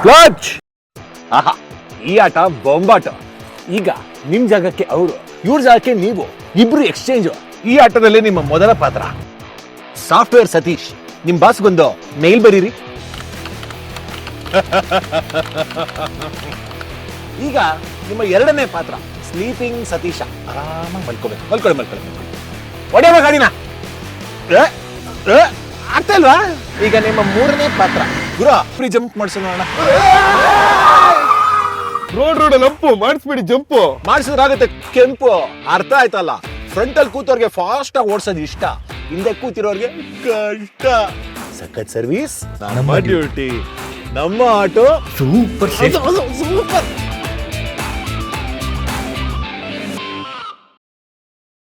Clutch. ಆಹಾ, ಈ ಆಟ ಬೊಂಬಾಟ. ಈಗ ನಿಮ್ ಜಾಗಕ್ಕೆ ಅವರು, ಇವ್ರ ಜಾಗಕ್ಕೆ ನೀವು, ಇಬ್ರು ಎಕ್ಸ್ಚೇಂಜ್. ಈ ಆಟದಲ್ಲಿ ನಿಮ್ಮ ಮೊದಲ ಪಾತ್ರ ಸಾಫ್ಟ್ವೇರ್ ಸತೀಶ್. ನಿಮ್ ಬಾಸ್ಗೊಂದು ಮೇಲ್ ಬರೀರಿ. ಈಗ ನಿಮ್ಮ ಎರಡನೇ ಪಾತ್ರ ಸ್ಲೀಪಿಂಗ್ ಸತೀಶ. ಆರಾಮಾಗಿ ಮಲ್ಕೊಳ್ಳಿ. ಹೊಡೆಯುವ ಗಾಡಿನ ಆಗ್ತಾ ಇಲ್ವಾ? ಈಗ ನಿಮ್ಮ ಮೂರನೇ ಪಾತ್ರ ಗುರು, ಫ್ರೀ ಜಂಪ್ ಮಾಡಿಸೋಣ. ರೋಡ್ ಲಂಪು ಮಾಡಿಸ್ಬಿಡಿ, ಜಂಪು ಮಾಡಿಸಿದ್ರಾಗುತ್ತೆ ಕೆಂಪು. ಅರ್ಥ ಆಯ್ತಲ್ಲ? ಫ್ರಂಟ್ ಅಲ್ಲಿ ಕೂತವ್ರಿಗೆ ಫಾಸ್ಟ್ ಆಗಿ ಓಡಿಸೋದು ಇಷ್ಟ, ಹಿಂದೆ ಕೂತಿರೋರ್ಗೆ ಕಷ್ಟ. ಸಖತ್ ಸರ್ವಿಸ್, ನಮ್ಮ ಡ್ಯೂಟಿ, ನಮ್ಮ ಆಟೋ ಸೂಪರ್ ಸೂಪರ್.